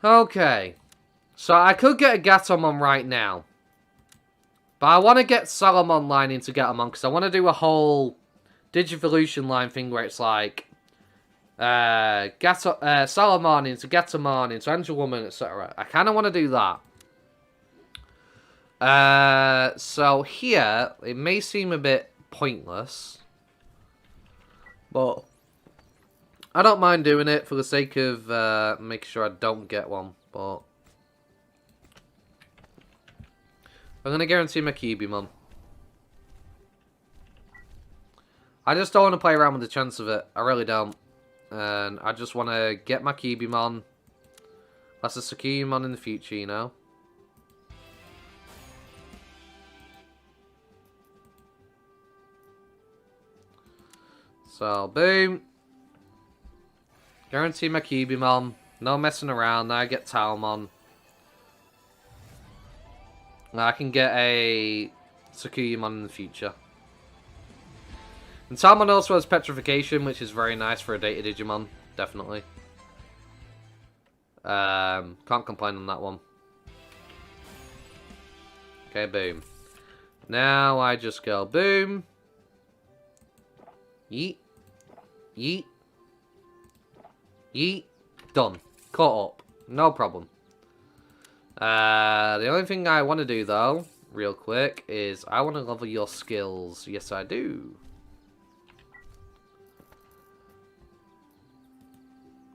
Okay. So I could get a Gatomon right now. But I want to get Salamon line into Gatomon because I want to do a whole Digivolution line thing where it's like Salamon into Gatomon into Angel Woman, etc. I kind of want to do that. So here, it may seem a bit pointless. But I don't mind doing it for the sake of making sure I don't get one. But I'm going to guarantee my Cubimon. I just don't want to play around with the chance of it. I really don't. And I just want to get my Cubimon. That's a Sucumon in the future, you know? So, boom. Guarantee my Cubimon. No messing around. Now I get Talmon. Now I can get a Sucumon in the future. And Talmon also has Petrification, which is very nice for a Data Digimon. Definitely. Can't complain on that one. Okay, boom. Now I just go boom. Yeet. Yeet. Yeet. Done. Caught up. No problem. The only thing I want to do, though, real quick, is I want to level your skills. Yes, I do.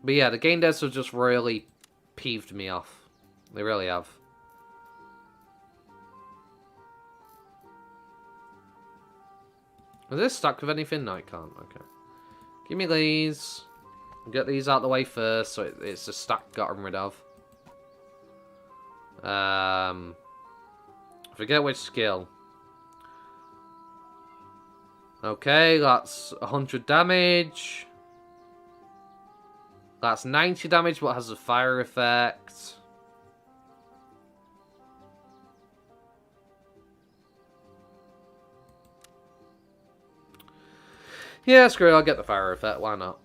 But yeah, the game devs have just really peeved me off. They really have. Is this stuck with anything? No, it can't. Okay. Give me these. Get these out of the way first, so it's a stack gotten rid of. Forget which skill. Okay, that's 100 damage. That's 90 damage, but has a fire effect. Yeah, screw it, I'll get the fire effect, why not?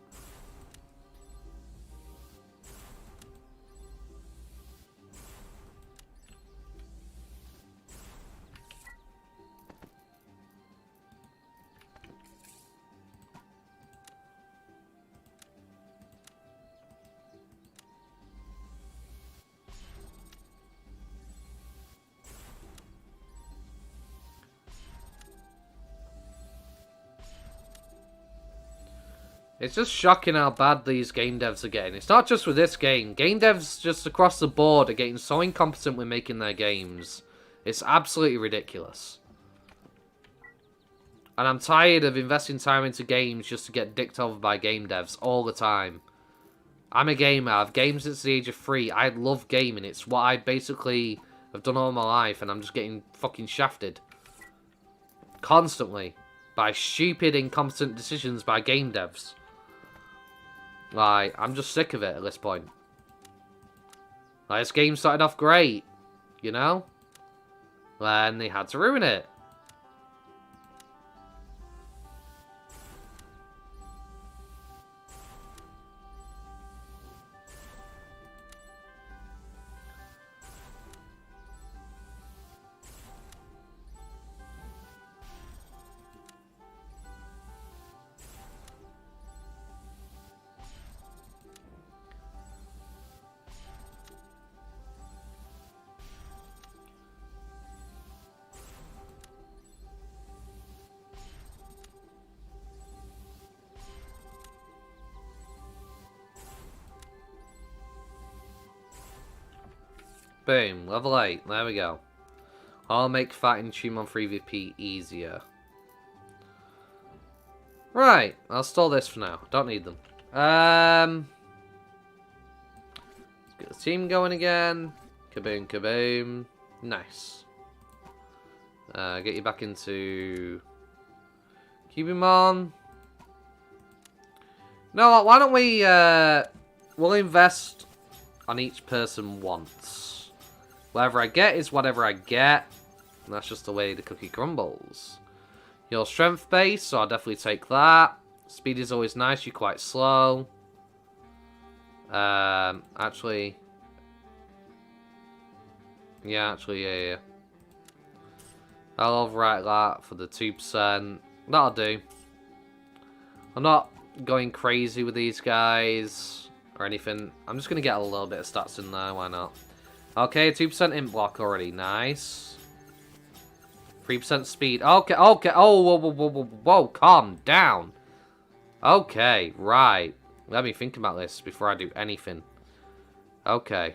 It's just shocking how bad these game devs are getting. It's not just with this game. Game devs just across the board are getting so incompetent with making their games. It's absolutely ridiculous. And I'm tired of investing time into games just to get dicked over by game devs all the time. I'm a gamer. I've gamed since the age of 3. I love gaming. It's what I basically have done all my life, and I'm just getting fucking shafted. Constantly. By stupid, incompetent decisions by game devs. Like, I'm just sick of it at this point. Like, this game started off great, you know? And they had to ruin it. Boom, level 8, there we go. I'll make fighting Digimon 3VP easier. Right, I'll store this for now. Don't need them. Let's get the team going again. Kaboom, kaboom. Nice. Get you back into Cubimon. No, why don't we, we'll invest on each person once. Whatever I get is whatever I get. And that's just the way the cookie crumbles. Your strength base, so I'll definitely take that. Speed is always nice, you're quite slow. Actually, Yeah, actually, yeah. I'll overwrite that for the 2%. That'll do. I'm not going crazy with these guys or anything. I'm just going to get a little bit of stats in there. Why not? Okay, 2% int block already. Nice. 3% speed. Okay. Oh, whoa. Calm down. Okay, right. Let me think about this before I do anything. Okay.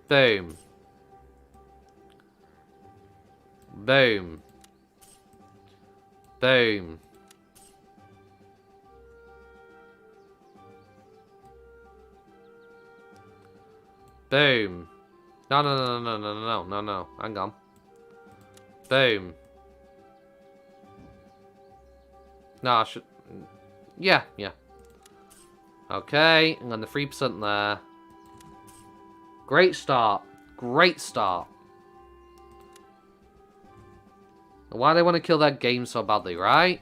Boom. Boom. Boom. Boom. No. Hang on. Boom. No, I should... Yeah. Okay, and then the 3% there. Great start. Great start. Why do they want to kill that game so badly, right?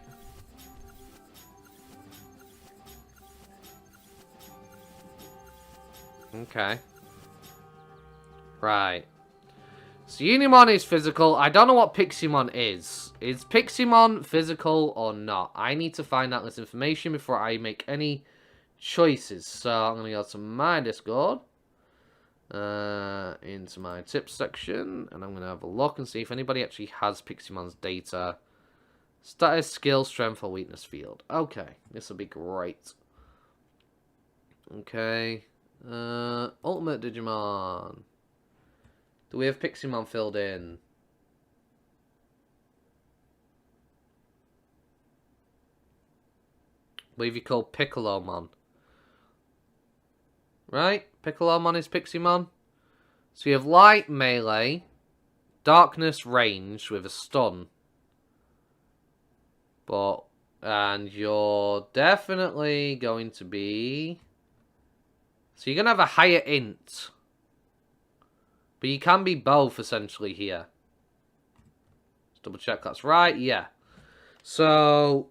Okay. Right. So Unimon is physical. I don't know what Piximon is. Is Piximon physical or not? I need to find out this information before I make any choices. So I'm going to go to my Discord. Into my tips section. And I'm going to have a look and see if anybody actually has Piximon's data. Status, skill, strength, or weakness field. Okay. This will be great. Okay. Ultimate Digimon. Do we have Piximon filled in? I believe you call Piccolomon. Right? Piccolomon is Piximon. So you have light melee, darkness range with a stun. And you're definitely going to be... So you're going to have a higher int. But you can be both, essentially, here. Let's double check that's right. Yeah. So,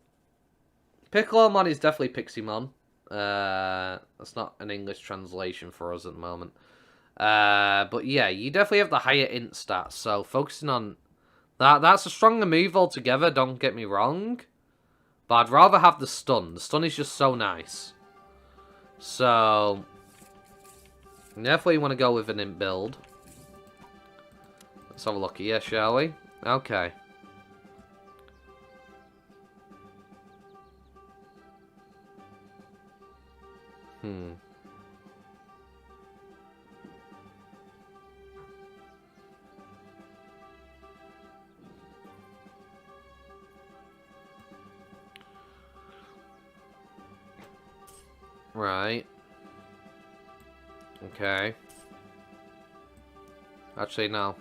Piccolomon is definitely Piximon. That's not an English translation for us at the moment. But yeah, you definitely have the higher int stats. So, focusing on that. That's a stronger move altogether, don't get me wrong. But I'd rather have the stun. The stun is just so nice. So, definitely want to go with an int build. Let's have a look here, shall we? Okay. Right. Okay. Actually, no.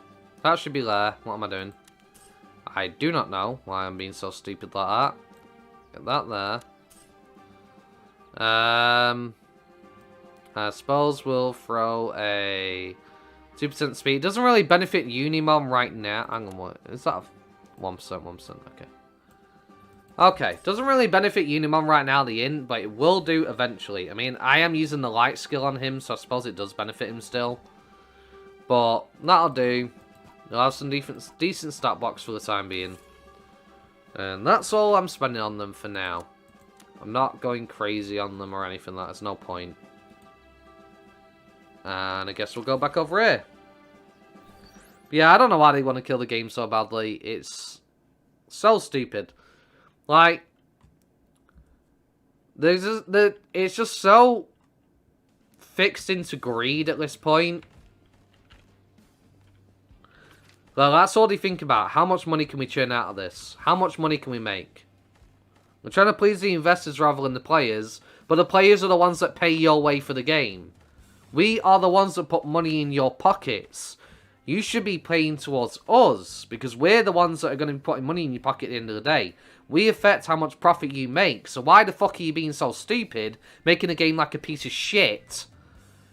That should be there. What am I doing? I do not know why I'm being so stupid like that. Get that there. I suppose we'll throw a 2% speed. It doesn't really benefit Unimon right now. Hang on, what? Is that 1%? Okay. Okay, doesn't really benefit Unimon right now, the int, but it will do eventually. I mean, I am using the light skill on him, so I suppose it does benefit him still. But that'll do. You'll have some decent stat box for the time being. And that's all I'm spending on them for now. I'm not going crazy on them or anything. There's no point. And I guess we'll go back over here. But yeah, I don't know why they want to kill the game so badly. It's so stupid. Like, it's just so fixed into greed at this point. Well, that's all they think about. How much money can we churn out of this? How much money can we make? We're trying to please the investors rather than the players, but the players are the ones that pay your way for the game. We are the ones that put money in your pockets. You should be paying towards us, because we're the ones that are going to be putting money in your pocket at the end of the day. We affect how much profit you make, so why the fuck are you being so stupid, making a game like a piece of shit,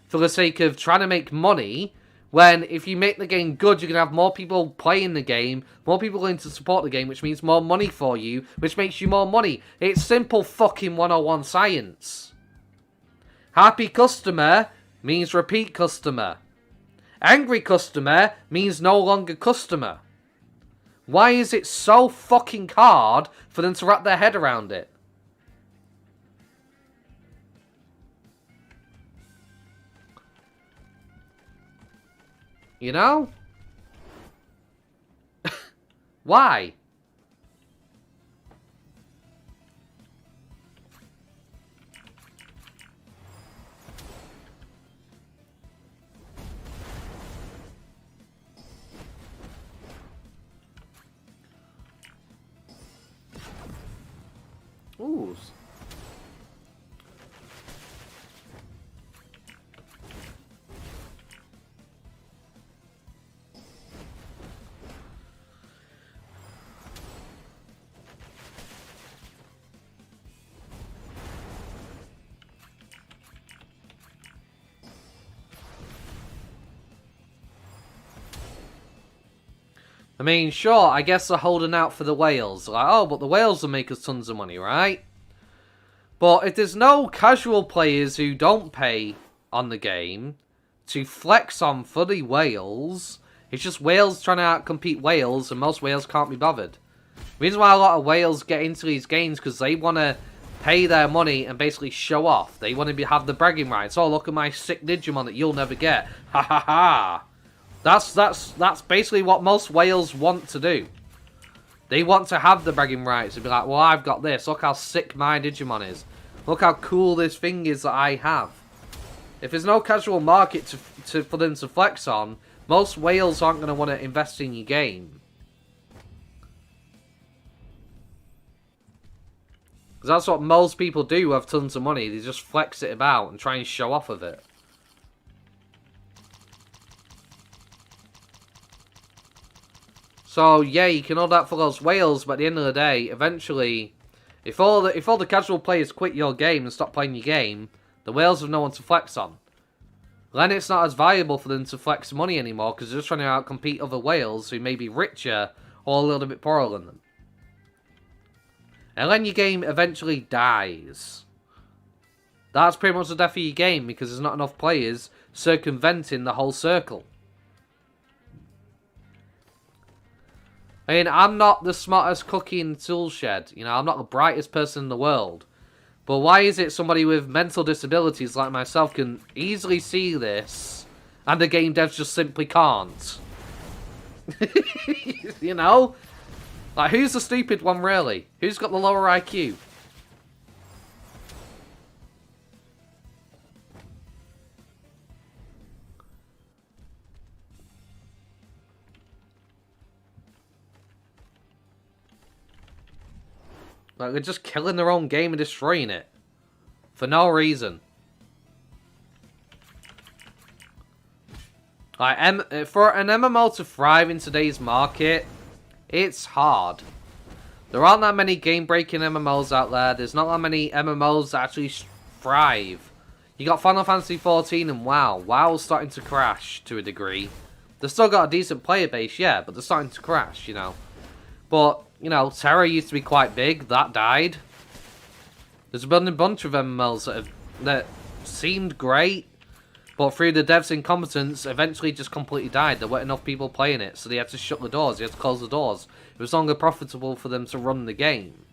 for the sake of trying to make money, when if you make the game good, you're going to have more people playing the game, more people going to support the game, which means more money for you, which makes you more money. It's simple fucking 101 science. Happy customer means repeat customer. Angry customer means no longer customer. Why is it so fucking hard for them to wrap their head around it? You know? Why? Ooh. I mean, sure, I guess they're holding out for the whales. Like, oh, but the whales will make us tons of money, right? But if there's no casual players who don't pay on the game to flex on for the whales, it's just whales trying to outcompete whales, and most whales can't be bothered. The reason why a lot of whales get into these games because they want to pay their money and basically show off. They want to have the bragging rights. Oh, look at my sick Digimon that you'll never get. Ha ha ha. That's basically what most whales want to do. They want to have the bragging rights and be like, well, I've got this. Look how sick my Digimon is. Look how cool this thing is that I have. If there's no casual market for them to flex on, most whales aren't going to want to invest in your game. Because that's what most people do who have tons of money. They just flex it about and try and show off of it. So yeah, you can hold that for those whales, but at the end of the day, eventually, if all the casual players quit your game and stop playing your game, the whales have no one to flex on. Then it's not as valuable for them to flex money anymore because they're just trying to outcompete other whales who may be richer or a little bit poorer than them. And then your game eventually dies. That's pretty much the death of your game because there's not enough players circumventing the whole circle. I mean, I'm not the smartest cookie in the tool shed. You know, I'm not the brightest person in the world. But why is it somebody with mental disabilities like myself can easily see this, and the game devs just simply can't? You know? Like, who's the stupid one, really? Who's got the lower IQ? Like, they're just killing their own game and destroying it. For no reason. Like, for an MMO to thrive in today's market, it's hard. There aren't that many game-breaking MMOs out there. There's not that many MMOs that actually thrive. You got Final Fantasy XIV and WoW. WoW's starting to crash to a degree. They've still got a decent player base, yeah, but they're starting to crash, you know. But, you know, Terra used to be quite big. That died. There's been a bunch of MMOs that seemed great, but through the devs' incompetence, eventually just completely died. There weren't enough people playing it, so they had to shut the doors. They had to close the doors. It was no longer profitable for them to run the game.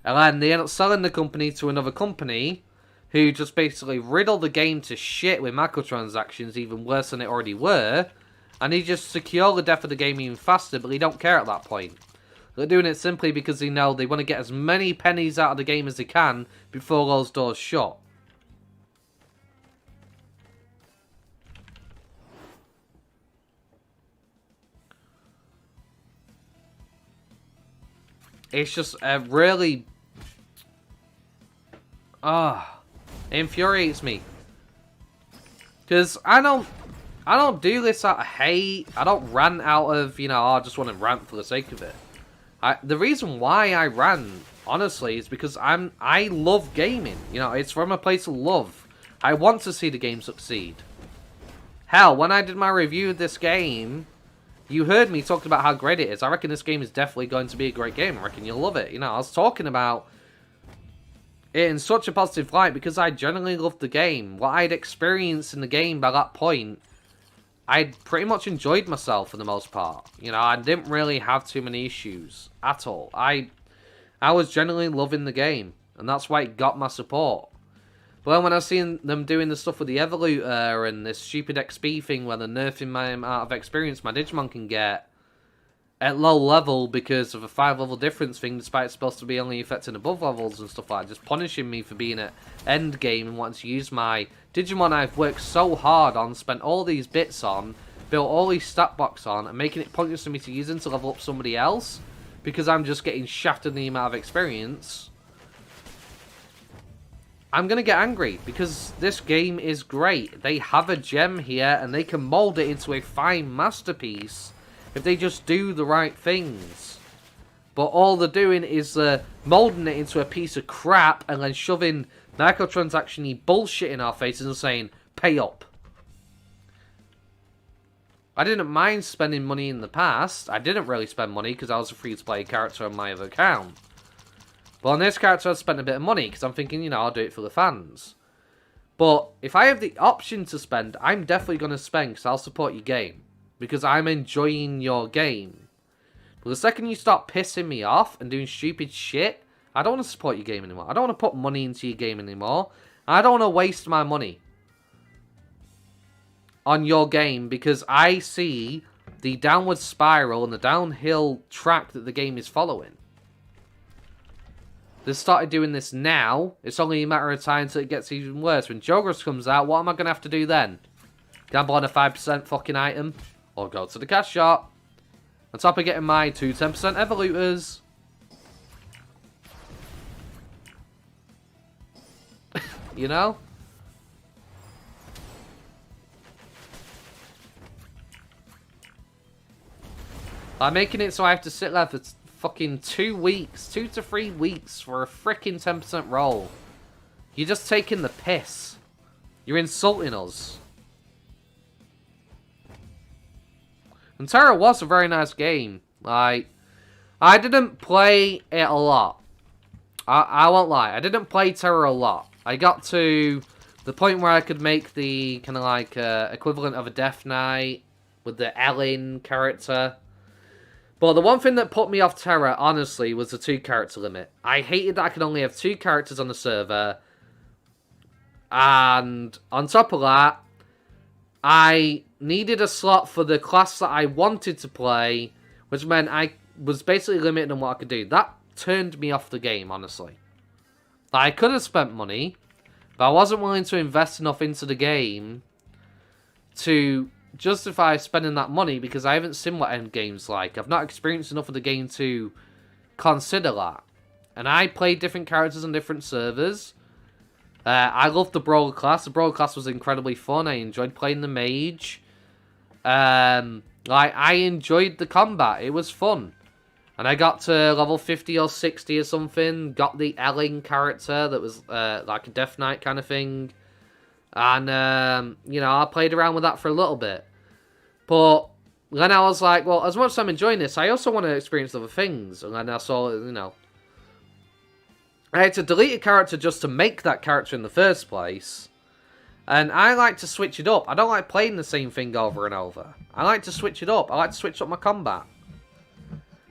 And then they ended up selling the company to another company, who just basically riddled the game to shit with microtransactions, even worse than it already were, and they just secure the death of the game even faster, but they don't care at that point. They're doing it simply because they know they want to get as many pennies out of the game as they can before those doors shut. It's just really... it infuriates me. Because I don't do this out of hate. I don't rant out of, you know, I just want to rant for the sake of it. The reason why I rant, honestly, is because I love gaming. You know, it's from a place of love. I want to see the game succeed. Hell, when I did my review of this game, you heard me talking about how great it is. I reckon this game is definitely going to be a great game. I reckon you'll love it. You know, I was talking about it in such a positive light because I genuinely loved the game. What I'd experienced in the game by that point, I'd pretty much enjoyed myself for the most part. You know, I didn't really have too many issues at all. I was genuinely loving the game, and that's why it got my support. But then when I seen them doing the stuff with the Evolutor and this stupid XP thing where they're nerfing my amount of experience my Digimon can get at low level because of a 5-level difference thing, despite it's supposed to be only affecting above levels and stuff like that, just punishing me for being at end game and wanting to use my Digimon I've worked so hard on, spent all these bits on, built all these stat blocks on, and making it pointless for me to use them to level up somebody else because I'm just getting shafted in the amount of experience. I'm going to get angry because this game is great. They have a gem here and they can mold it into a fine masterpiece if they just do the right things. But all they're doing is molding it into a piece of crap and then shoving microtransaction-y bullshit in our faces and saying, pay up. I didn't mind spending money in the past. I didn't really spend money because I was a free-to-play character on my other account. But on this character, I've spent a bit of money because I'm thinking, you know, I'll do it for the fans. But if I have the option to spend, I'm definitely going to spend because I'll support your game. Because I'm enjoying your game. But the second you start pissing me off and doing stupid shit, I don't want to support your game anymore. I don't want to put money into your game anymore. I don't want to waste my money on your game because I see the downward spiral and the downhill track that the game is following. They started doing this now. It's only a matter of time until it gets even worse. When Jogras comes out, what am I going to have to do then? Gamble on a 5% fucking item? Or go to the cash shop? On top of getting my 2 10% Evolutors. You know? I'm making it so I have to sit there for fucking 2 weeks, 2 to 3 weeks for a freaking 10% roll. You're just taking the piss. You're insulting us. And Terra was a very nice game. Like, I didn't play it a lot. I won't lie. I didn't play Terra a lot. I got to the point where I could make the kind of like equivalent of a Death Knight with the Ellen character. But the one thing that put me off Terra, honestly, was the 2-character limit. I hated that I could only have 2 characters on the server. And on top of that, I needed a slot for the class that I wanted to play, which meant I was basically limited on what I could do. That turned me off the game, honestly. I could have spent money, but I wasn't willing to invest enough into the game to justify spending that money because I haven't seen what endgame's like. I've not experienced enough of the game to consider that. And I played different characters on different servers. I loved the Brawler class. The Brawler class was incredibly fun. I enjoyed playing the Mage. I enjoyed the combat. It was fun. And I got to level 50 or 60 or something. Got the Ellen character that was like a Death Knight kind of thing. And, you know, I played around with that for a little bit. But then I was like, well, as much as I'm enjoying this, I also want to experience other things. And then I saw, you know, I had to delete a character just to make that character in the first place. And I like to switch it up. I don't like playing the same thing over and over. I like to switch it up. I like to switch up my combat.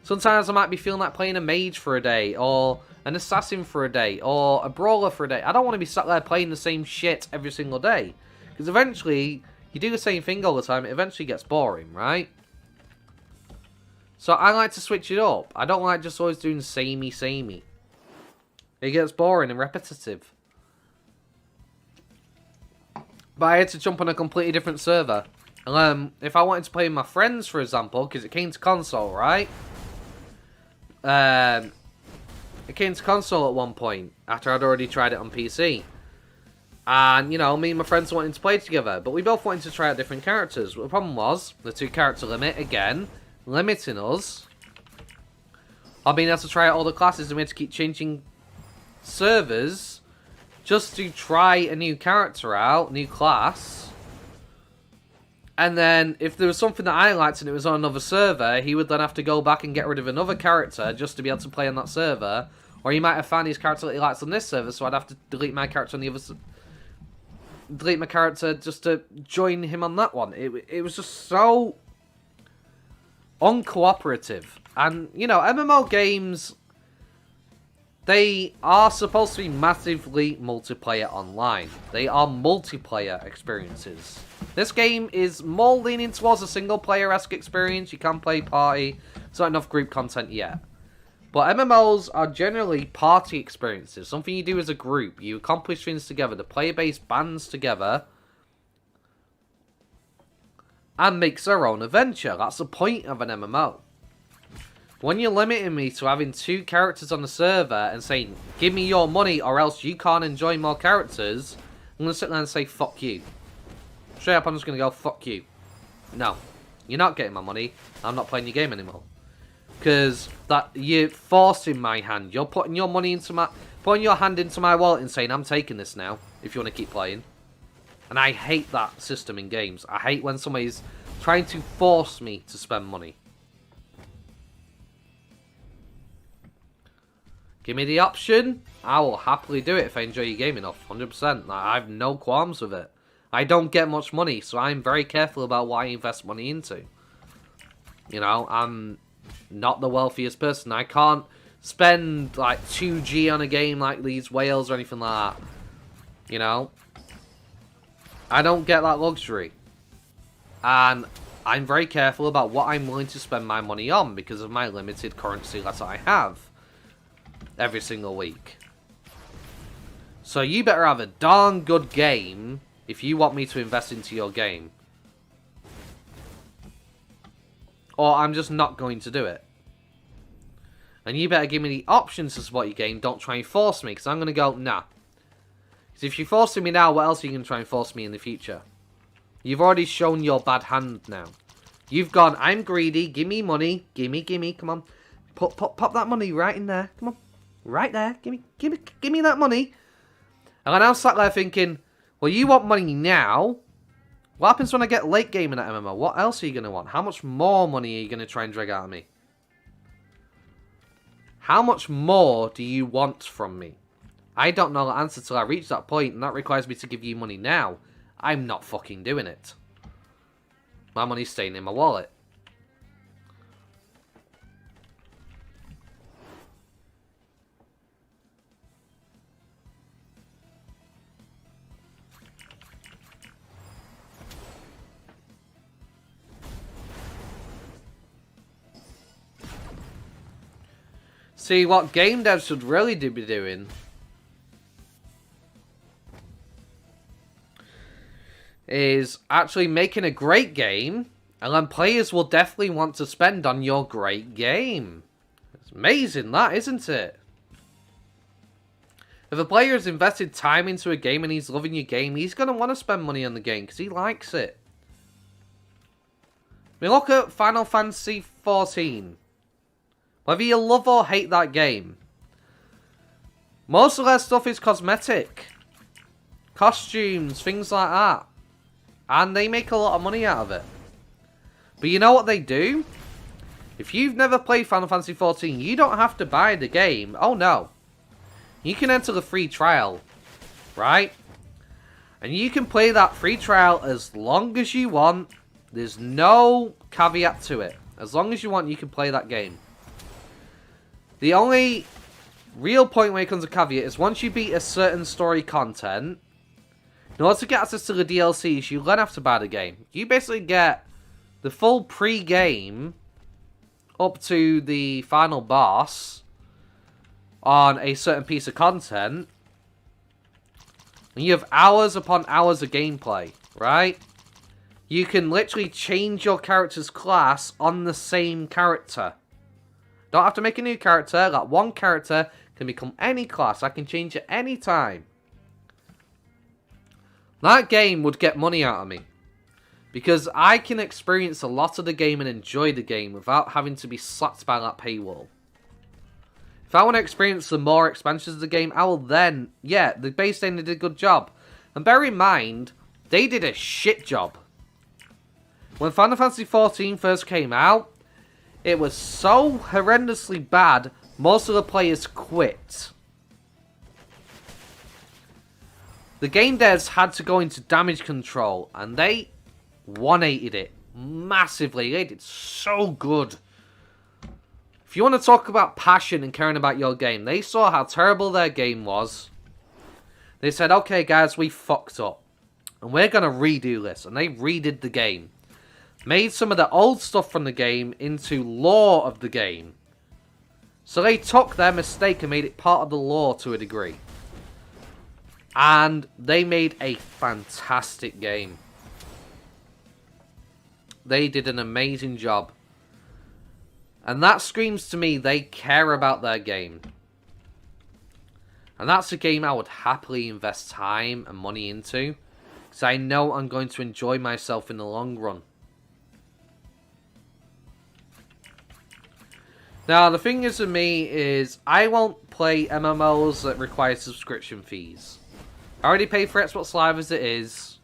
Sometimes I might be feeling like playing a mage for a day, or an assassin for a day, or a brawler for a day. I don't want to be sat there playing the same shit every single day. Because eventually, you do the same thing all the time, it eventually gets boring, right? So I like to switch it up. I don't like just always doing samey. It gets boring and repetitive. But I had to jump on a completely different server. And if I wanted to play with my friends, for example, because it came to console, right? It came to console at one point, after I'd already tried it on PC. And, you know, me and my friends wanted to play together, but we both wanted to try out different characters. But the problem was, the 2-character limit, again, limiting us. I've been able to try out all the classes, and we had to keep changing servers just to try a new character out, new class. And then, if there was something that I liked and it was on another server, he would then have to go back and get rid of another character just to be able to play on that server. Or he might have found his character that he likes on this server, so I'd have to delete my character on the other delete my character just to join him on that one. It was just so uncooperative. And, you know, MMO games, they are supposed to be massively multiplayer online. They are multiplayer experiences. This game is more leaning towards a single-player-esque experience. You can play party. There's not enough group content yet. But MMOs are generally party experiences. Something you do as a group. You accomplish things together. The player base bands together and makes their own adventure. That's the point of an MMO. When you're limiting me to having 2 characters on the server and saying, give me your money or else you can't enjoy more characters, I'm going to sit there and say, fuck you. Straight up, I'm just going to go, fuck you. No, you're not getting my money. I'm not playing your game anymore. Because that you're forcing my hand. You're putting your money into my... putting your hand into my wallet and saying, I'm taking this now, if you want to keep playing. And I hate that system in games. I hate when somebody's trying to force me to spend money. Give me the option, I will happily do it if I enjoy your game enough, 100%. I have no qualms with it. I don't get much money, so I'm very careful about what I invest money into. You know, I'm not the wealthiest person. I can't spend like 2G on a game like these whales or anything like that. You know? I don't get that luxury. And I'm very careful about what I'm willing to spend my money on because of my limited currency that I have every single week. So you better have a darn good game if you want me to invest into your game. Or I'm just not going to do it. And you better give me the options to support your game. Don't try and force me, because I'm going to go, nah. Because if you're forcing me now, what else are you going to try and force me in the future? You've already shown your bad hand now. You've gone, I'm greedy, give me money, gimme, come on. Pop that money right in there, come on. Right there, give me that money. And then I'm sat there thinking, well, you want money now. What happens when I get late game in that MMO? What else are you going to want? How much more money are you going to try and drag out of me? How much more do you want from me? I don't know the answer till I reach that point, and that requires me to give you money now. I'm not fucking doing it. My money's staying in my wallet. See, what game devs should really be doing is actually making a great game, and then players will definitely want to spend on your great game. It's amazing, that, isn't it? If a player has invested time into a game and he's loving your game, he's going to want to spend money on the game because he likes it. I mean, look at Final Fantasy XIV. Whether you love or hate that game, most of their stuff is cosmetic. Costumes, things like that. And they make a lot of money out of it. But you know what they do? If you've never played Final Fantasy XIV, you don't have to buy the game. Oh no. You can enter the free trial. Right? And you can play that free trial as long as you want. There's no caveat to it. As long as you want, you can play that game. The only real point when it comes to caveat is once you beat a certain story content, in order to get access to the DLCs, you then have to buy the game. You basically get the full pre-game up to the final boss on a certain piece of content. And you have hours upon hours of gameplay, right? You can literally change your character's class on the same character. Don't have to make a new character. That one character can become any class. I can change it any time. That game would get money out of me. Because I can experience a lot of the game and enjoy the game without having to be slapped by that paywall. If I want to experience the more expansions of the game, I will then... Yeah, the base game did a good job. And bear in mind, they did a shit job. When Final Fantasy XIV first came out, it was so horrendously bad most of the players quit. The game devs had to go into damage control, and they 180'd it massively. They did so good. If you want to talk about passion and caring about your game, they saw how terrible their game was. They said, okay guys, we fucked up. And we're going to redo this. And they redid the game. Made some of the old stuff from the game into lore of the game. So they took their mistake and made it part of the lore to a degree. And they made a fantastic game. They did an amazing job. And that screams to me they care about their game. And that's a game I would happily invest time and money into. Because I know I'm going to enjoy myself in the long run. Now, the thing is with me is I won't play MMOs that require subscription fees. I already pay for Xbox Live as it is.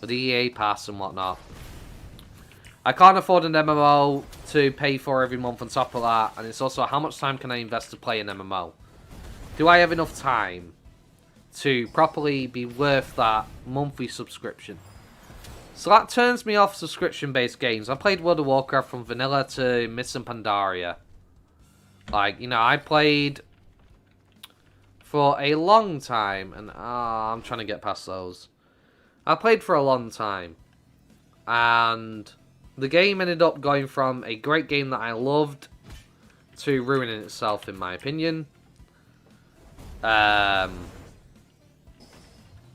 With the EA Pass and whatnot. I can't afford an MMO to pay for every month on top of that. And it's also how much time can I invest to play an MMO? Do I have enough time to properly be worth that monthly subscription? So that turns me off subscription-based games. I played World of Warcraft from vanilla to Mists and Pandaria. Like, you know, I played for a long time. And I'm trying to get past those. I played for a long time. And the game ended up going from a great game that I loved to ruining itself, in my opinion. The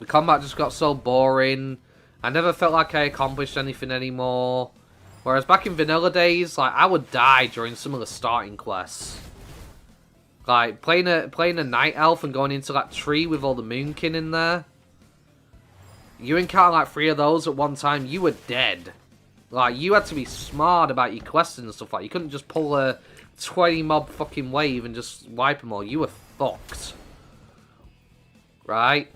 combat just got so boring. I never felt like I accomplished anything anymore. Whereas back in vanilla days, like, I would die during some of the starting quests. Like, playing a night elf and going into that tree with all the moonkin in there. You encounter like 3 of those at one time, you were dead. Like, you had to be smart about your quests and stuff like that. You couldn't just pull a 20 mob fucking wave and just wipe them all. You were fucked. Right?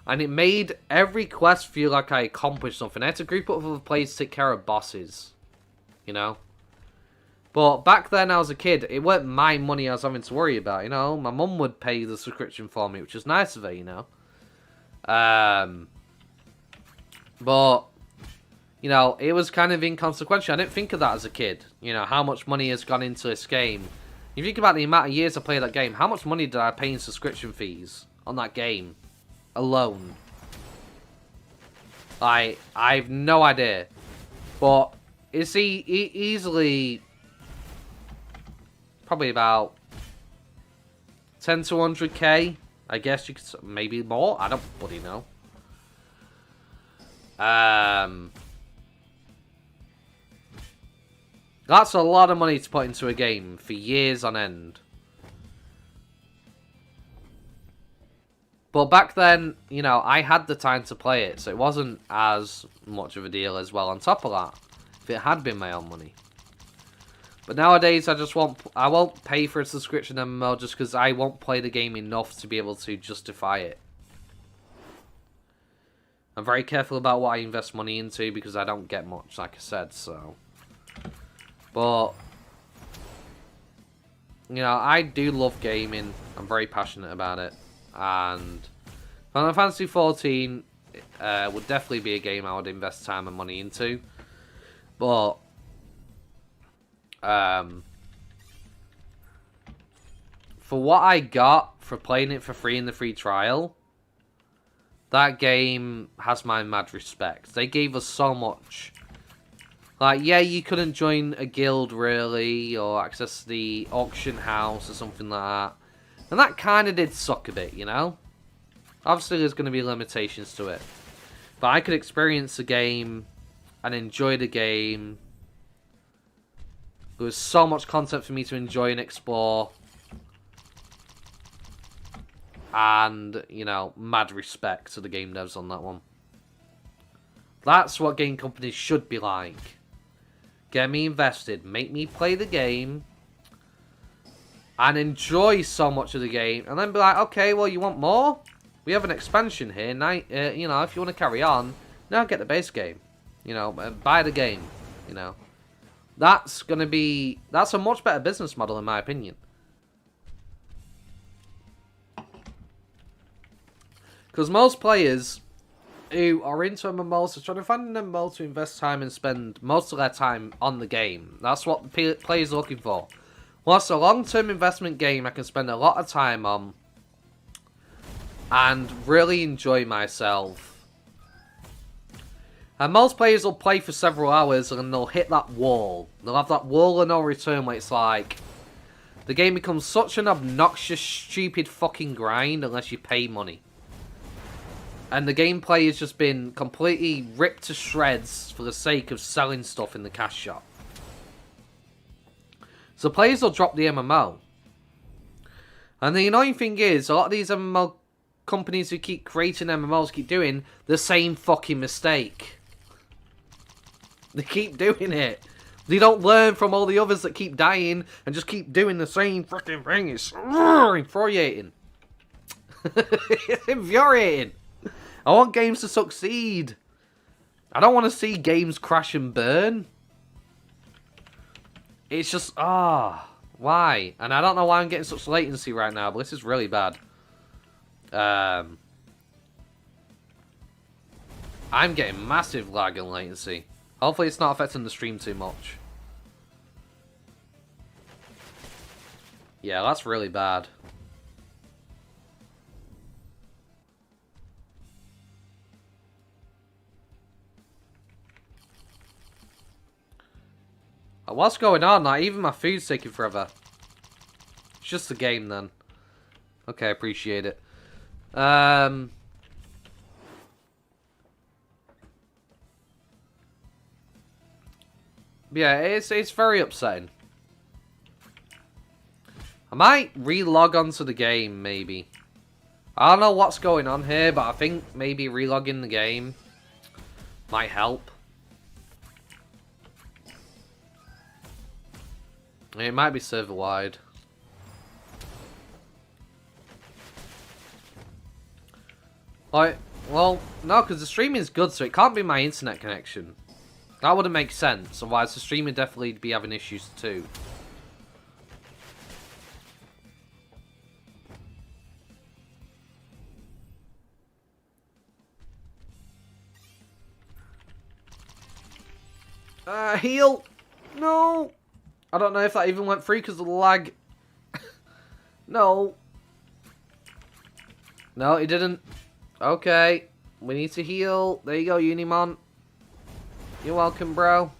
And it made every quest feel like I accomplished something. I had to group up with other players to take care of bosses. You know? But back then I was a kid, it weren't my money I was having to worry about, you know? My mum would pay the subscription for me, which was nice of her, you know? But, you know, it was kind of inconsequential. I didn't think of that as a kid. You know, how much money has gone into this game. If you think about the amount of years I played that game, how much money did I pay in subscription fees on that game alone? I've no idea. But it's easily probably about 10 to 100k. I guess you could, maybe more. I don't bloody know. That's a lot of money to put into a game for years on end. But back then, you know, I had the time to play it, so it wasn't as much of a deal as well on top of that, if it had been my own money. But nowadays, I won't pay for a subscription MMO just because I won't play the game enough to be able to justify it. I'm very careful about what I invest money into because I don't get much, like I said, so. But, you know, I do love gaming. I'm very passionate about it. And Final Fantasy XIV would definitely be a game I would invest time and money into. But, for what I got for playing it for free in the free trial, that game has my mad respect. They gave us so much. Like, yeah, you couldn't join a guild, really, or access the auction house or something like that. And that kind of did suck a bit, you know? Obviously, there's going to be limitations to it. But I could experience the game and enjoy the game. There was so much content for me to enjoy and explore. And, you know, mad respect to the game devs on that one. That's what game companies should be like. Get me invested, make me play the game, and enjoy so much of the game, and then be like, okay, well, you want more? We have an expansion here, now, you know, if you want to carry on, now get the base game. You know, buy the game, you know. That's a much better business model, in my opinion. Because most players who are into MMOs are trying to find an MMO to invest time and spend most of their time on the game. That's what the players are looking for. What's a long-term investment game I can spend a lot of time on and really enjoy myself. And most players will play for several hours and then they'll hit that wall. They'll have that wall of no return where it's like, the game becomes such an obnoxious, stupid fucking grind unless you pay money. And the gameplay has just been completely ripped to shreds for the sake of selling stuff in the cash shop. So players will drop the MMO. And the annoying thing is, a lot of these MMO companies who keep creating MMOs keep doing the same fucking mistake. They keep doing it. They don't learn from all the others that keep dying and just keep doing the same fucking thing. It's infuriating. It's infuriating. I want games to succeed. I don't want to see games crash and burn. It's just, why? And I don't know why I'm getting such latency right now, but this is really bad. I'm getting massive lag and latency. Hopefully it's not affecting the stream too much. Yeah, that's really bad. What's going on? Like, even my food's taking forever. It's just the game then. Okay, I appreciate it. Yeah, it's very upsetting. I might re-log onto the game, maybe. I don't know what's going on here, but I think maybe re-logging the game might help. It might be server-wide. Like, well, no, because the streaming is good, so it can't be my internet connection. That wouldn't make sense, otherwise the stream would definitely be having issues too. Heal! No! I don't know if that even went through because of the lag. No. No, it didn't. Okay. We need to heal. There you go, Unimon. You're welcome, bro.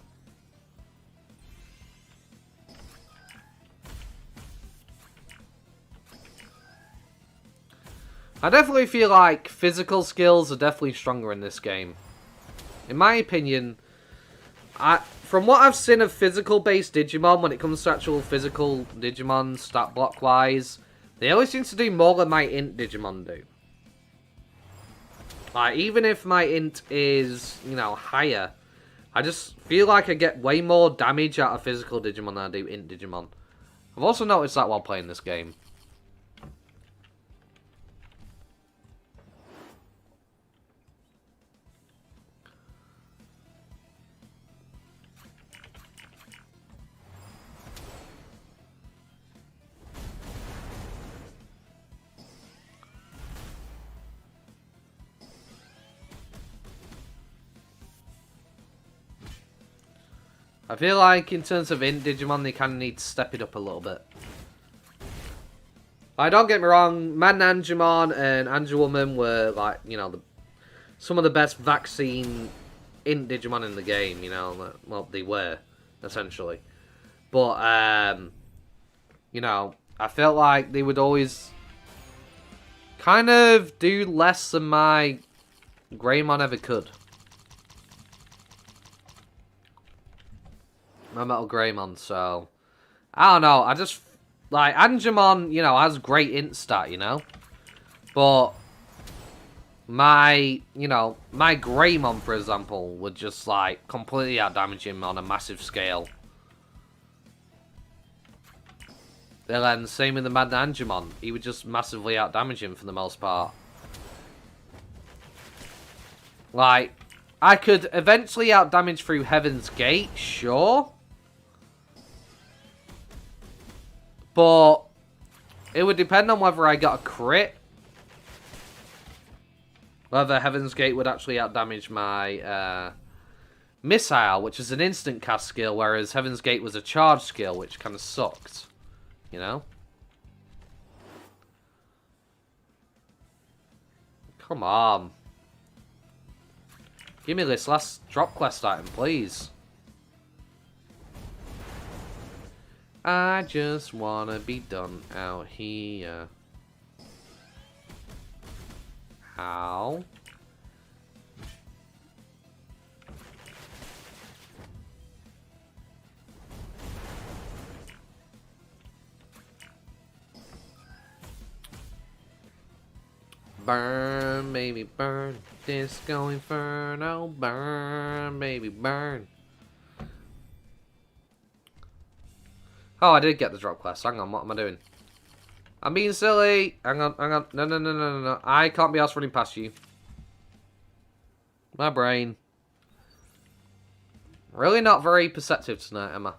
I definitely feel like physical skills are definitely stronger in this game. In my opinion, from what I've seen of physical-based Digimon, when it comes to actual physical Digimon stat block-wise, they always seem to do more than my int Digimon do. Like, even if my int is, you know, higher, I just feel like I get way more damage out of physical Digimon than I do int Digimon. I've also noticed that while playing this game. I feel like in terms of int Digimon, they kind of need to step it up a little bit. Don't get me wrong, Angemon and Angelwoman were, like, you know, some of the best vaccine int Digimon in the game, you know. Well, they were, essentially. But, you know, I felt like they would always kind of do less than my Greymon ever could. My Metal Greymon, so I don't know, I just like Angemon, you know, has great int stat, you know, but my, you know, my Greymon, for example, would just like completely outdamage him on a massive scale. And then same with the Mad Angemon, he would just massively outdamage him for the most part. Like, I could eventually outdamage through Heaven's Gate, sure. But it would depend on whether I got a crit. Whether Heaven's Gate would actually outdamage my Missile, which is an instant cast skill, whereas Heaven's Gate was a charge skill, which kind of sucked. You know? Come on. Give me this last drop quest item, please. I just wanna be done out here. How? Burn, baby, burn. Disco Inferno. Burn, baby, burn. Oh, I did get the drop quest. Hang on, what am I doing? I'm being silly. Hang on, hang on. No, no, no, no, no, no. I can't be asked running past you. My brain. Really not very perceptive tonight, am I?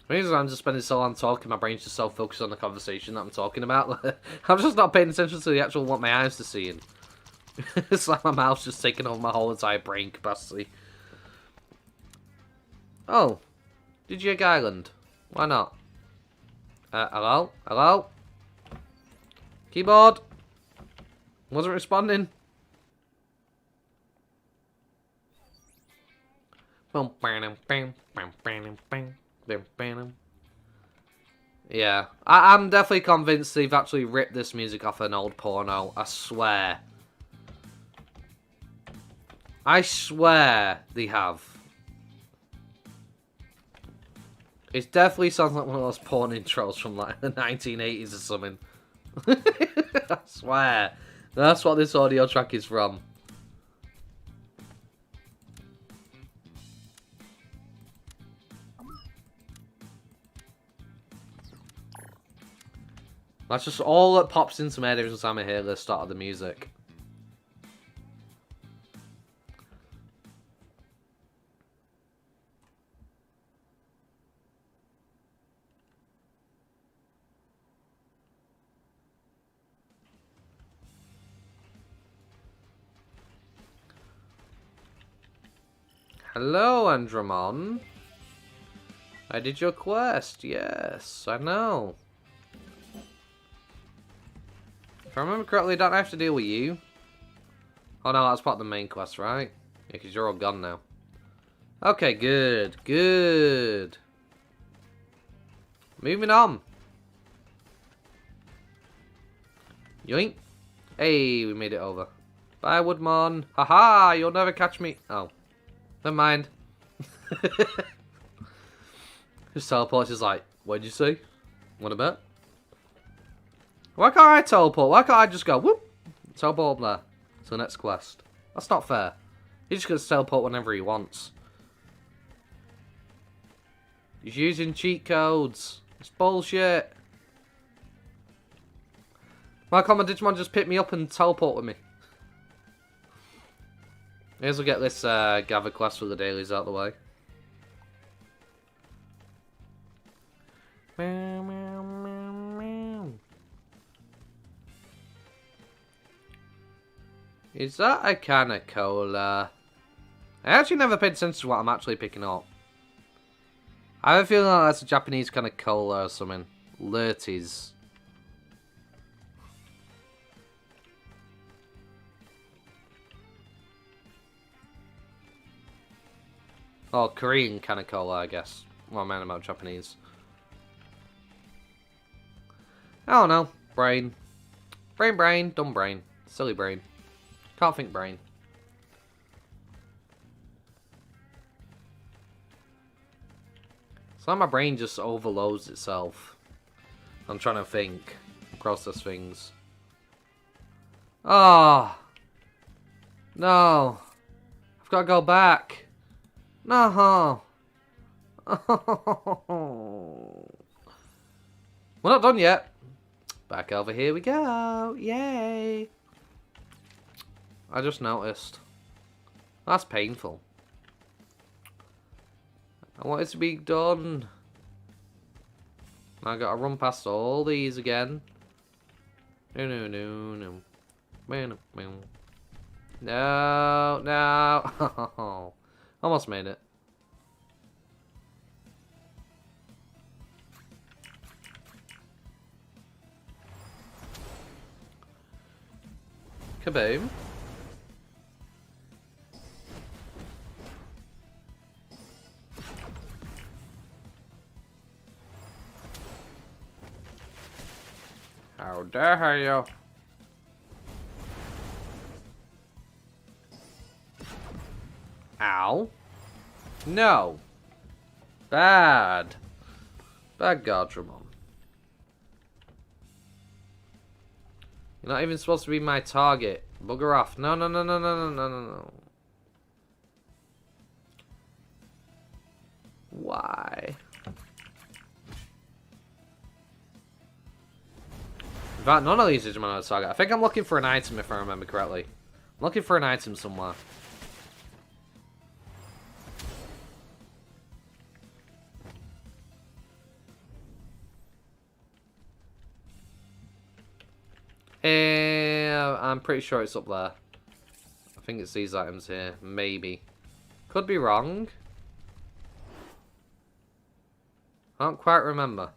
The reason I'm just spending so long talking, my brain's just so focused on the conversation that I'm talking about. I'm just not paying attention to the actual what my eyes are seeing. It's like my mouth's just taking over my whole entire brain capacity. Oh. Digi Island. Why not? Hello? Hello? Keyboard? Wasn't responding. Yeah, I'm definitely convinced they've actually ripped this music off an old porno. I swear. I swear they have. It definitely sounds like one of those porn intros from like the 1980s or something. I swear. That's what this audio track is from. That's just all that pops into my head every time I hear the start of the music. Hello, Andromon. I did your quest. Yes, I know. If I remember correctly, don't I have to deal with you? Oh no, that's part of the main quest, right? Yeah, because you're all gone now. Okay, good. Good. Moving on. Yoink. Hey, we made it over. Bye, Woodmon. Haha, you'll never catch me. Oh. Never mind. His teleport is like, what'd you say? What about? Why can't I teleport? Why can't I just go, whoop, teleport up there to the next quest? That's not fair. He just gets to teleport whenever he wants. He's using cheat codes. It's bullshit. Why can't my Digimon just pick me up and teleport with me? Here's we'll get this gather quest for the dailies out of the way. Meow, meow, meow, meow. Is that a can of cola? I actually never paid attention to what I'm actually picking up. I have a feeling like that's a Japanese kind of cola or something. Lurties. Oh, Korean kind of cola, I guess. Well, I meant about Japanese. I don't know. Brain. Brain. Dumb brain. Silly brain. Can't think brain. It's like my brain just overloads itself. I'm trying to think. Process things. Oh. No. I've got to go back. No. We're not done yet. Back over here we go. Yay. I just noticed. That's painful. I want it to be done. I gotta run past all these again. No. No, no. Almost made it. Kaboom. How dare you? Ow. No. Bad. Bad Digimon. You're not even supposed to be my target. Bugger off. No, no, no, no, no, no, no, no, no. Why? In fact, none of these Digimon are a target. I think I'm looking for an item if I remember correctly. I'm looking for an item somewhere. I'm pretty sure it's up there. I think it's these items here. Maybe. Could be wrong. I don't quite remember.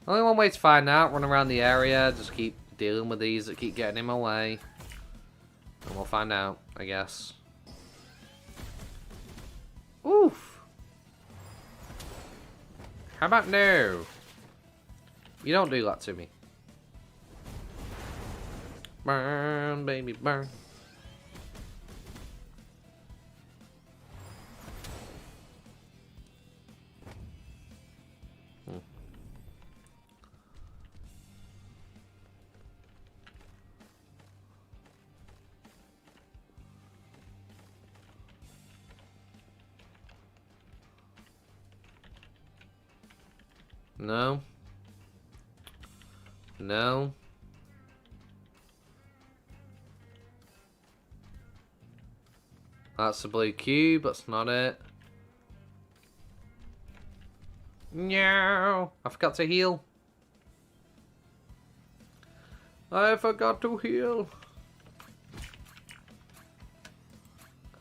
Only one way to find out. Run around the area. Just keep dealing with these that keep getting in my way. And we'll find out, I guess. Oof. How about no? You don't do that to me. Burn, baby, burn. No. No. That's the blue cube. That's not it. No. I forgot to heal. I forgot to heal.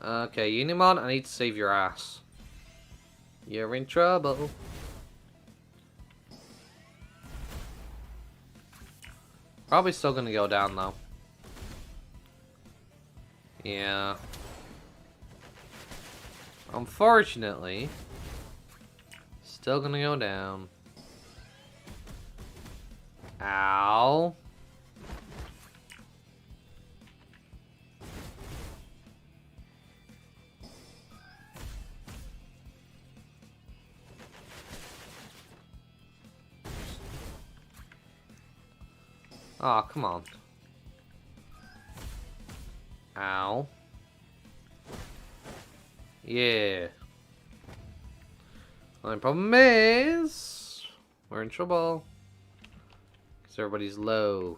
Okay, Unimon, I need to save your ass. You're in trouble. Probably still gonna go down though. Yeah. Unfortunately, still gonna go down. Ow. Oh, come on. Ow. Yeah. Only problem is, we're in trouble. Because everybody's low.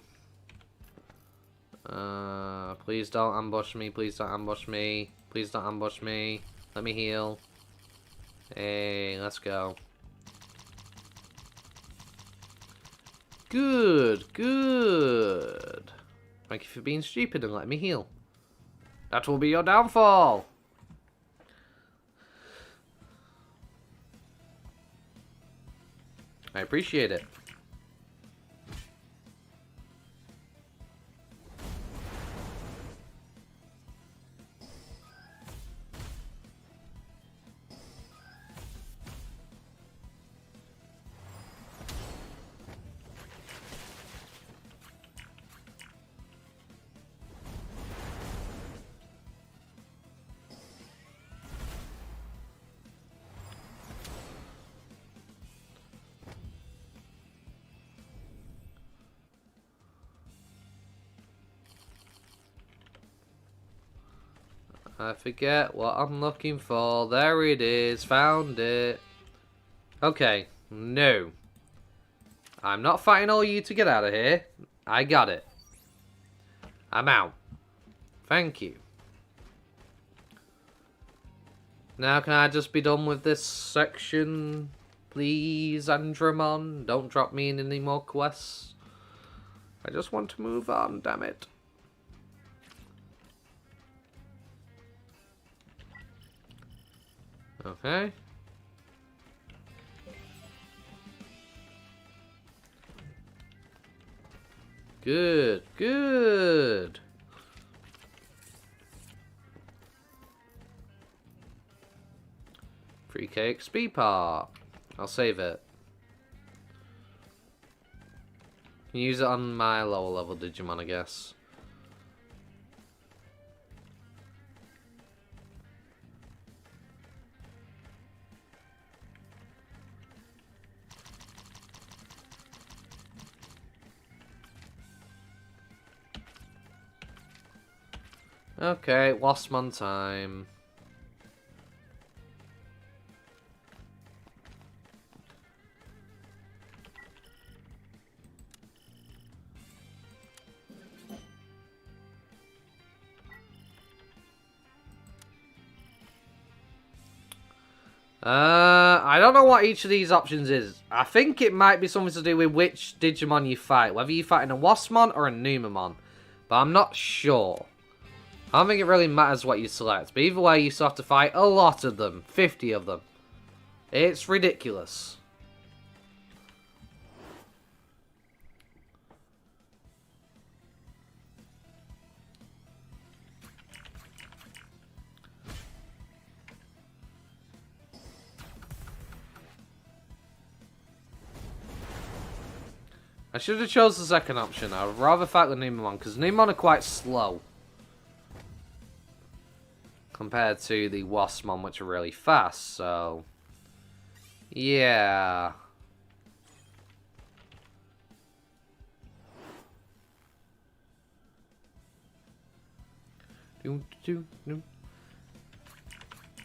Please don't ambush me. Please don't ambush me. Please don't ambush me. Let me heal. Hey, let's go. Good, good. Thank you for being stupid and letting me heal. That will be your downfall. I appreciate it. I forget what I'm looking for. There it is. Found it. Okay. No. I'm not fighting all you to get out of here. I got it. I'm out. Thank you. Now can I just be done with this section Please, Andromon, don't drop me in any more quests. I just want to move on, damn it. Okay. Good, good. Free XP part. I'll save it. Use it on my lower level Digimon, I guess. Okay, Wasmon time. I don't know what each of these options is. I think it might be something to do with which Digimon you fight. Whether you're fighting a Wasmon or a Numamon. But I'm not sure. I don't think it really matters what you select. But either way, you still have to fight a lot of them. 50 of them. It's ridiculous. I should have chose the second option. I would rather fight the Numamon, because Numamon are quite slow. Compared to the Wasmon, which are really fast, so... yeah.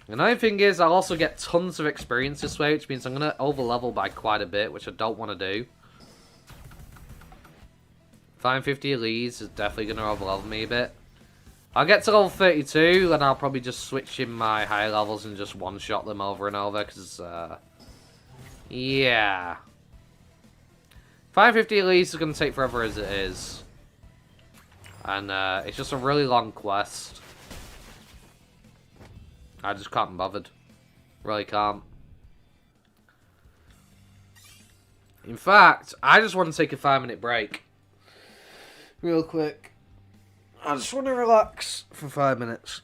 Another thing is, I'll also get tons of experience this way, which means I'm going to over-level by quite a bit, which I don't want to do. 550 Elise is definitely going to over-level me a bit. I'll get to level 32, then I'll probably just switch in my high levels and just one-shot them over and over, because, yeah. 550 Elise is going to take forever as it is. And, it's just a really long quest. I just can't be bothered. Really can't. In fact, I just want to take a 5-minute break. Real quick. I just want to relax for 5 minutes.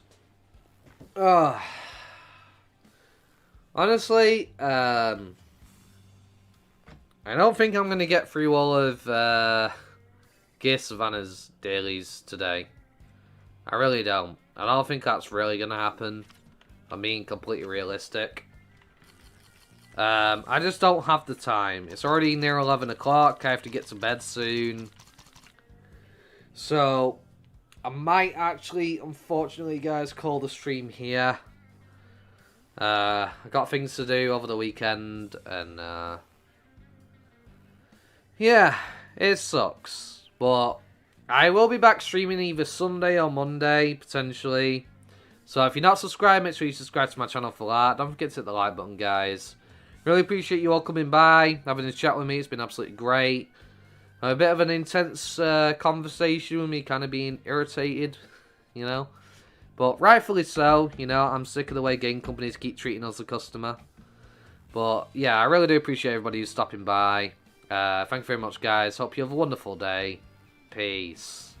Honestly, I don't think I'm going to get through all of Gear Savannah's dailies today. I really don't. I don't think that's really going to happen. I'm being completely realistic. I just don't have the time. It's already near 11 o'clock. I have to get to bed soon. So, I might actually, unfortunately, guys, call the stream here. I got things to do over the weekend, and, yeah, it sucks. But I will be back streaming either Sunday or Monday, potentially. So if you're not subscribed, make sure you subscribe to my channel for that. Don't forget to hit the like button, guys. Really appreciate you all coming by, having a chat with me. It's been absolutely great. A bit of an intense conversation with me kind of being irritated, you know. But rightfully so, you know. I'm sick of the way game companies keep treating us as a customer. But yeah, I really do appreciate everybody who's stopping by. Thank you very much, guys. Hope you have a wonderful day. Peace.